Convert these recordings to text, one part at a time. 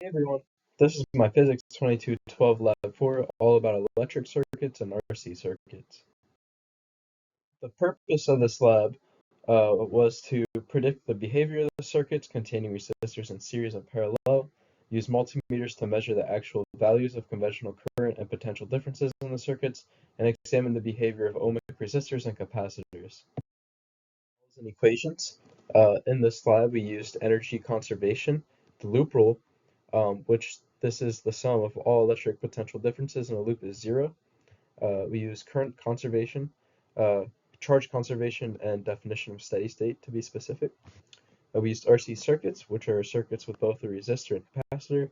Hey everyone, this is my Physics 2212 Lab 4, all about electric circuits and RC circuits. The purpose of this lab was to predict the behavior of the circuits containing resistors in series and parallel, use multimeters to measure the actual values of conventional current and potential differences in the circuits, and examine the behavior of ohmic resistors and capacitors. And equations. In this lab, we used energy conservation, the loop rule, which this is the sum of all electric potential differences in a loop is zero. We use current conservation, uh, charge conservation, and definition of steady state to be specific. We used RC circuits, which are circuits with both a resistor and capacitor.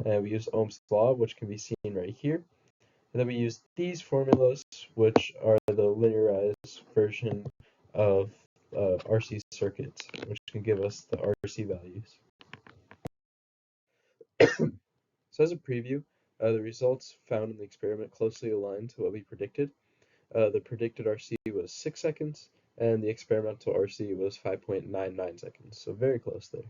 And we used Ohm's law, which can be seen right here. And then we used these formulas, which are the linearized version of RC circuits, which can give us the RC values. So as a preview, the results found in the experiment closely aligned to what we predicted. The predicted RC was 6 seconds, and the experimental RC was 5.99 seconds, so very close there.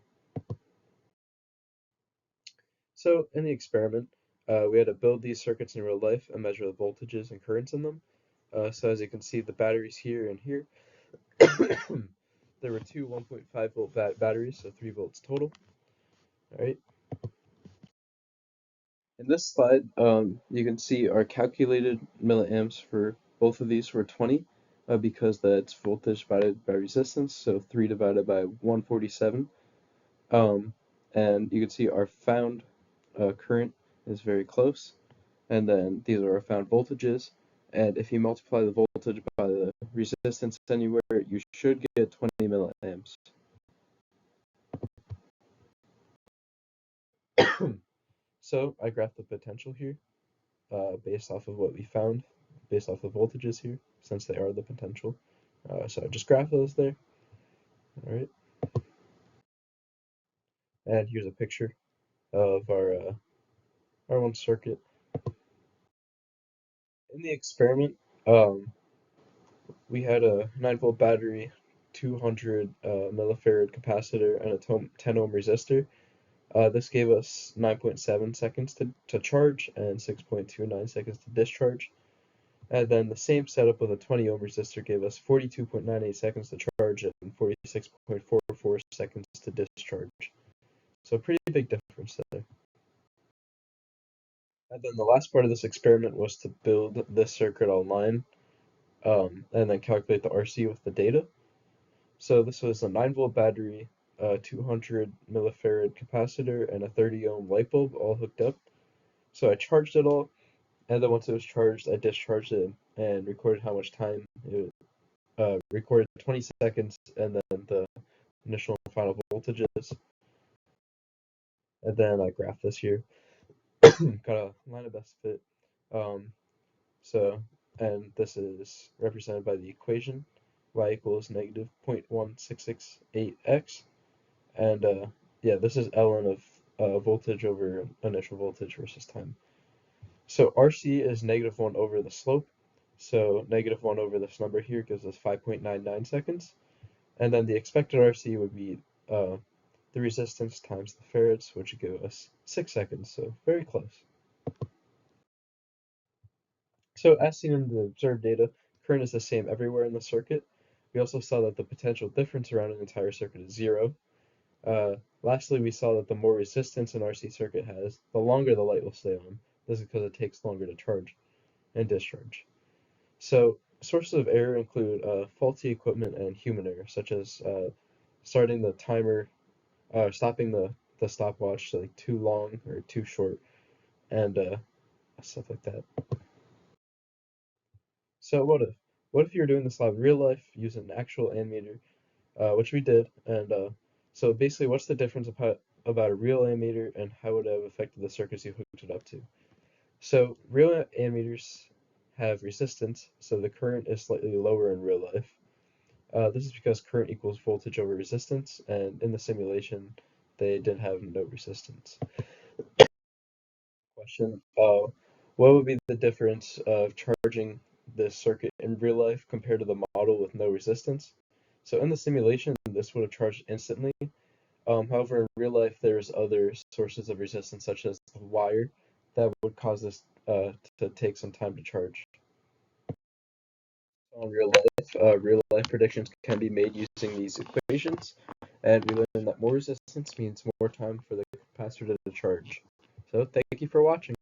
So in the experiment, we had to build these circuits in real life and measure the voltages and currents in them. So as you can see, the batteries here and here, there were two 1.5 volt batteries, so 3 volts total. All right. In this slide, you can see our calculated milliamps for both of these were 20 because that's voltage divided by resistance, so 3 divided by 147. And you can see our found current is very close, and then these are our found voltages. And if you multiply the voltage by the resistance anywhere, you should get 20 milliamps. So I graphed the potential here based off of what we found, based off the voltages here, since they are the potential. So I just graph those there. All right. And here's a picture of our one circuit. In the experiment, we had a 9-volt battery, 200 millifarad capacitor, and a 10 ohm resistor. This gave us 9.7 seconds to charge and 6.29 seconds to discharge. And then the same setup with a 20 ohm resistor gave us 42.98 seconds to charge and 46.44 seconds to discharge. So pretty big difference there. And then the last part of this experiment was to build this circuit online and then calculate the RC with the data. So this was a 9-volt battery, a 200 millifarad capacitor, and a 30 ohm light bulb all hooked up. So I charged it all, and then once it was charged, I discharged it and recorded how much time it recorded 20 seconds, and then the initial and final voltages. And then I graphed this here. Got a line of best fit. And this is represented by the equation y equals negative 0.1668x. And yeah, this is ln of voltage over initial voltage versus time. So RC is negative 1 over the slope. So negative 1 over this number here gives us 5.99 seconds. And then the expected RC would be the resistance times the farads, which would give us 6 seconds. So very close. So as seen in the observed data, current is the same everywhere in the circuit. We also saw that the potential difference around an entire circuit is 0. Lastly, we saw that the more resistance an RC circuit has, the longer the light will stay on. This is because it takes longer to charge and discharge. So sources of error include faulty equipment and human error, such as starting the timer, stopping the stopwatch like too long or too short, and stuff like that. So what if you were doing this lab in real life using an actual ammeter, which we did, and so basically, what's the difference about a real ammeter and how would it have affected the circuits you hooked it up to? So real ammeters have resistance, so the current is slightly lower in real life. This is because current equals voltage over resistance, and in the simulation, they did have no resistance. Question, what would be the difference of charging this circuit in real life compared to the model with no resistance? So in the simulation, this would have charged instantly, However, in real life, there's other sources of resistance, such as the wire, that would cause this to take some time to charge. In real life predictions can be made using these equations, and we learned that more resistance means more time for the capacitor to charge. So thank you for watching.